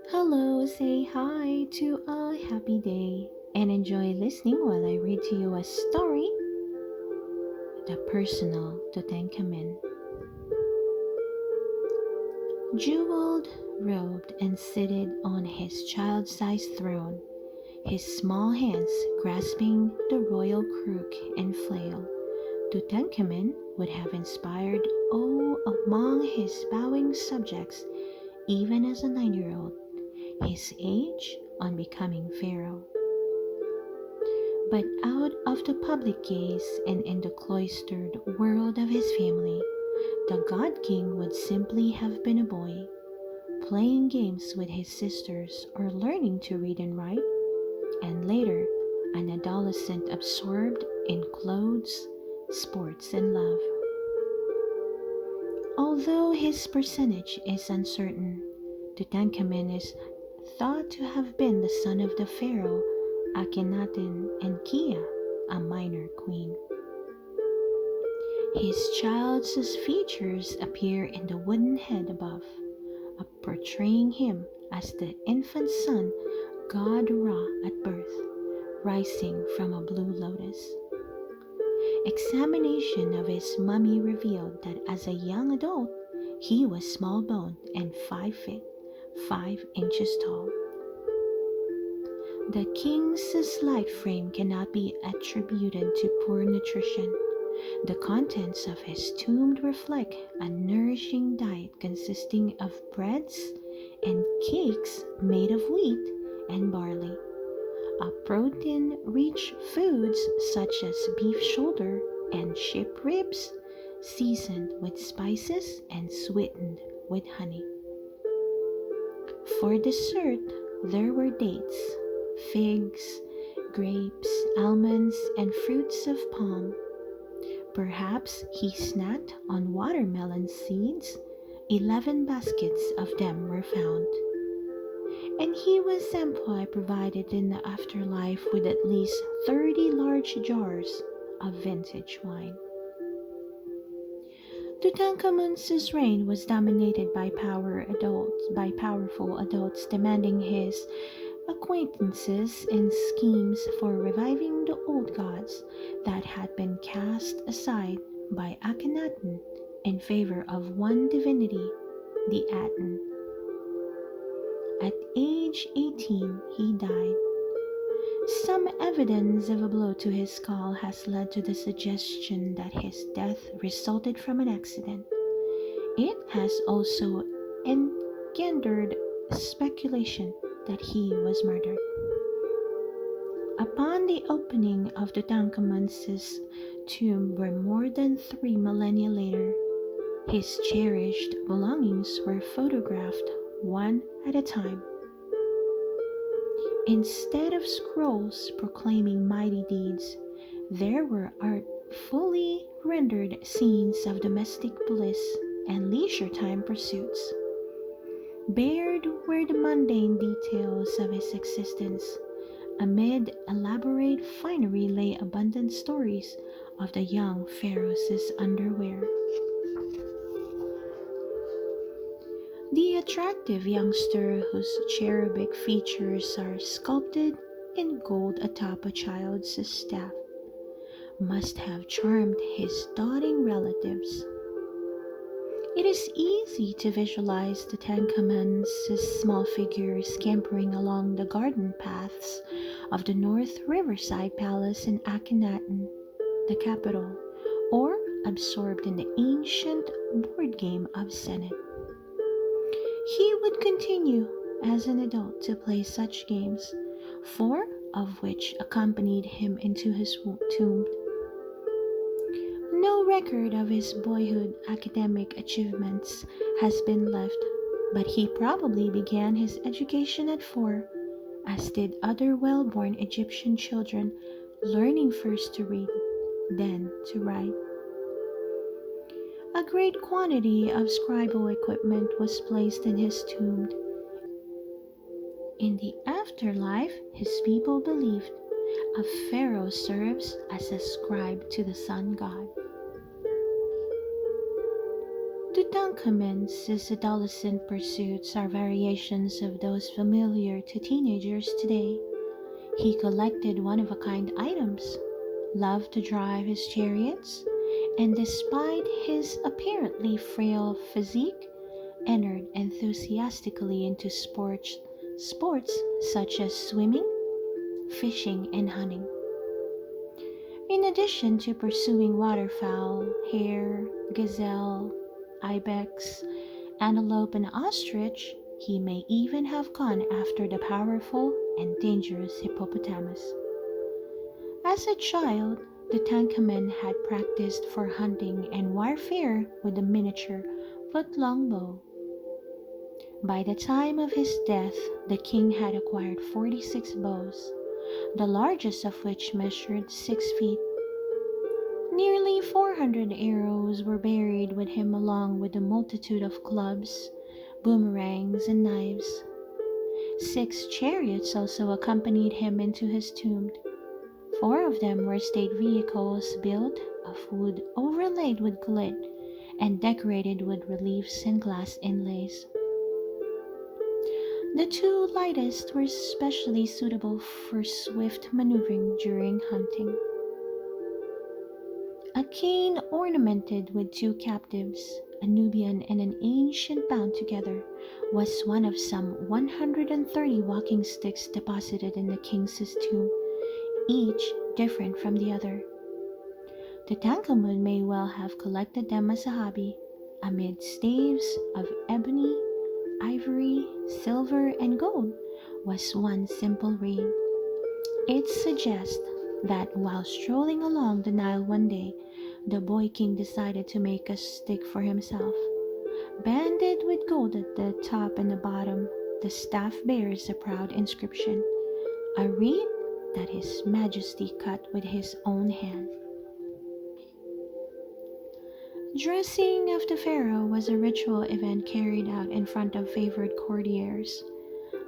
Hello, say hi to a happy day and enjoy listening while I read to you a story, The Personal Tutankhamen. Jeweled, robed, and seated on his child-sized throne, his small hands grasping the royal crook and flail, Tutankhamen would have inspired awe among his bowing subjects even as a 9-year-old, his age on becoming pharaoh. But out of the public gaze and in the cloistered world of his family, the God King would simply have been a boy, playing games with his sisters or learning to read and write, and later, an adolescent absorbed in clothes, sports, and love. Although his percentage is uncertain, Tutankhamen is thought to have been the son of the pharaoh Akhenaten and Kia, a minor queen. His child's features appear in the wooden head above, portraying him as the infant sun god Ra at birth, rising from a blue lotus. Examination of his mummy revealed that as a young adult, he was small boned and 5 feet 5 inches tall. The king's slight frame cannot be attributed to poor nutrition. The contents of his tomb reflect a nourishing diet consisting of breads and cakes made of wheat and barley, protein-rich foods such as beef shoulder and sheep ribs, seasoned with spices and sweetened with honey. For dessert, there were dates, figs, grapes, almonds, and fruits of palm. Perhaps he snacked on watermelon seeds. 11 baskets of them were found. And he was amply provided in the afterlife with at least 30 large jars of vintage wine. Tutankhamun's reign was dominated by powerful adults demanding his acquaintances in schemes for reviving the old gods that had been cast aside by Akhenaten in favor of one divinity, the Aten. At age 18, he died. Some evidence of a blow to his skull has led to the suggestion that his death resulted from an accident. It has also engendered speculation that he was murdered. Upon the opening of Tutankhamun's tomb more than 3 millennia later, his cherished belongings were photographed one at a time. Instead of scrolls proclaiming mighty deeds, there were artfully rendered scenes of domestic bliss and leisure time pursuits. Bared were the mundane details of his existence. Amid elaborate finery lay abundant stories of the young pharaoh's underwear. The attractive youngster whose cherubic features are sculpted in gold atop a child's staff must have charmed his doting relatives. It is easy to visualize the Tutankhamun's small figure scampering along the garden paths of the North Riverside Palace in Akhenaten, the capital, or absorbed in the ancient board game of Senate. He would continue as an adult to play such games, 4 of which accompanied him into his tomb. No record of his boyhood academic achievements has been left, but he probably began his education at 4, as did other well-born Egyptian children, learning first to read, then to write. A great quantity of scribal equipment was placed in his tomb. In the afterlife, his people believed a pharaoh serves as a scribe to the sun god. Tutankhamun's adolescent pursuits are variations of those familiar to teenagers today. He collected one-of-a-kind items, loved to drive his chariots, and despite his apparently frail physique, entered enthusiastically into sports such as swimming, fishing, and hunting. In addition to pursuing waterfowl, hare, gazelle, ibex, antelope, and ostrich, he may even have gone after the powerful and dangerous hippopotamus. As a child, Tutankhamen had practiced for hunting and warfare with a miniature foot-long bow. By the time of his death, the king had acquired 46 bows, the largest of which measured 6 feet. Nearly 400 arrows were buried with him along with a multitude of clubs, boomerangs, and knives. 6 chariots also accompanied him into his tomb. 4 of them were state vehicles built of wood overlaid with gilt and decorated with reliefs and glass inlays. The 2 lightest were especially suitable for swift maneuvering during hunting. A cane ornamented with 2 captives, a Nubian and an ancient bound together, was one of some 130 walking sticks deposited in the king's tomb, each different from the other. Tutankhamun may well have collected them as a hobby, amid staves of ebony, ivory, silver, and gold was one simple reed. It suggests that while strolling along the Nile one day, the boy king decided to make a stick for himself. Banded with gold at the top and the bottom, the staff bears a proud inscription, a reed that His Majesty cut with his own hand. Dressing of the pharaoh was a ritual event carried out in front of favored courtiers.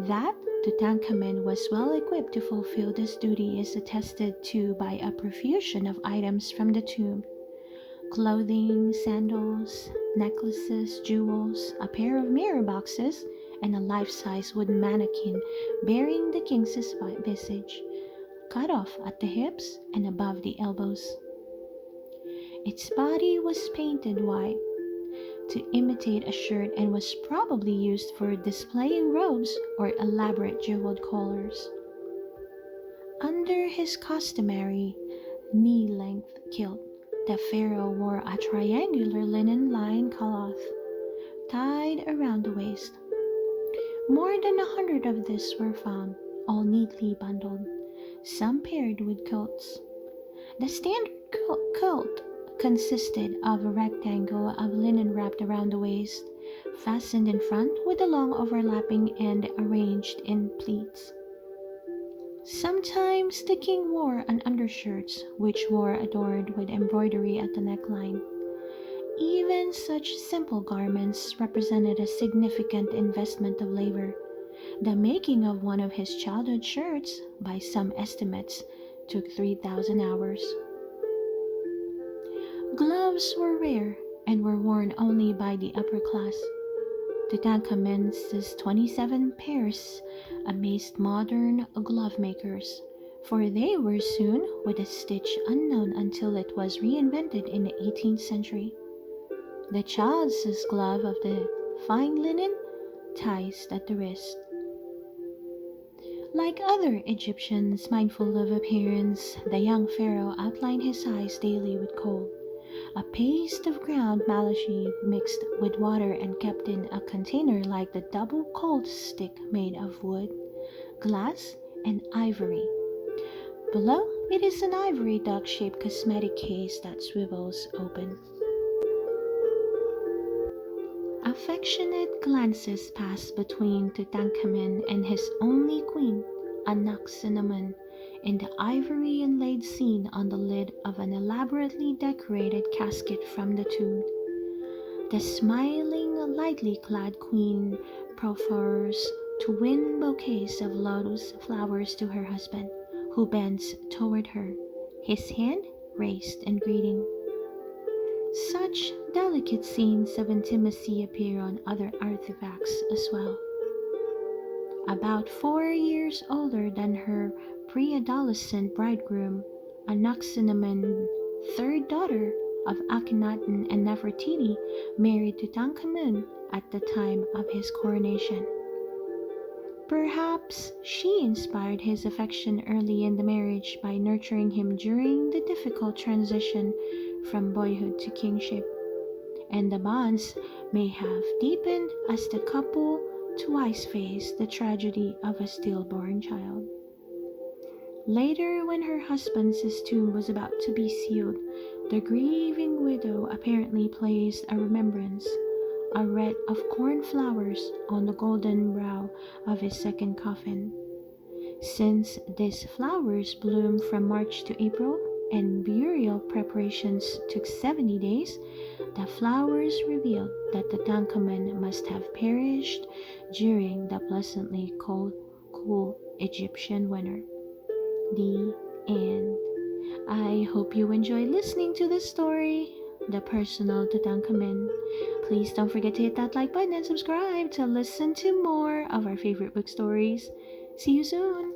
That Tutankhamen was well equipped to fulfill this duty is attested to by a profusion of items from the tomb: clothing, sandals, necklaces, jewels, a pair of mirror boxes, and a life-size wooden mannequin bearing the king's visage, cut off at the hips and above the elbows. Its body was painted white to imitate a shirt and was probably used for displaying robes or elaborate jeweled collars. Under his customary knee-length kilt, the pharaoh wore a triangular linen-lined cloth tied around the waist. More than 100 of these were found, all neatly bundled, some paired with coats. The standard coat consisted of a rectangle of linen wrapped around the waist, fastened in front with a long overlapping end arranged in pleats. Sometimes the king wore an undershirt which were adorned with embroidery at the neckline. Even such simple garments represented a significant investment of labor. The making of one of his childhood shirts, by some estimates, took 3,000 hours. Gloves were rare and were worn only by the upper class. Tutankhamen's 27 pairs amazed modern glove makers, for they were sewn with a stitch unknown until it was reinvented in the 18th century. The child's glove of the fine linen, ties at the wrist. Like other Egyptians mindful of appearance, the young pharaoh outlined his eyes daily with kohl, a paste of ground malachi mixed with water and kept in a container like the double cold stick made of wood, glass, and ivory. Below, it is an ivory duck-shaped cosmetic case that swivels open. Affectionate glances passed between Tutankhamen and his only queen, Anaxinamun, in the ivory inlaid scene on the lid of an elaborately decorated casket from the tomb. The smiling, lightly clad queen proffers twin bouquets of lotus flowers to her husband, who bends toward her, his hand raised in greeting. Such delicate scenes of intimacy appear on other artifacts as well. About 4 years older than her pre-adolescent bridegroom, Anaximandrine, third daughter of Akhenaten and Nefertiti, married Tutankhamun at the time of his coronation. Perhaps she inspired his affection early in the marriage by nurturing him during the difficult transition from boyhood to kingship, and the bonds may have deepened as the couple twice faced the tragedy of a stillborn child. Later, when her husband's tomb was about to be sealed, the grieving widow apparently placed a remembrance, a wreath of cornflowers, on the golden brow of his second coffin. Since these flowers bloom from March to April and burial preparations took 70 days, the flowers revealed that Tutankhamun must have perished during the pleasantly cool Egyptian winter. The end. I hope you enjoyed listening to this story, The Personal Tutankhamen. Please don't forget to hit that like button and subscribe to listen to more of our favorite book stories. See you soon!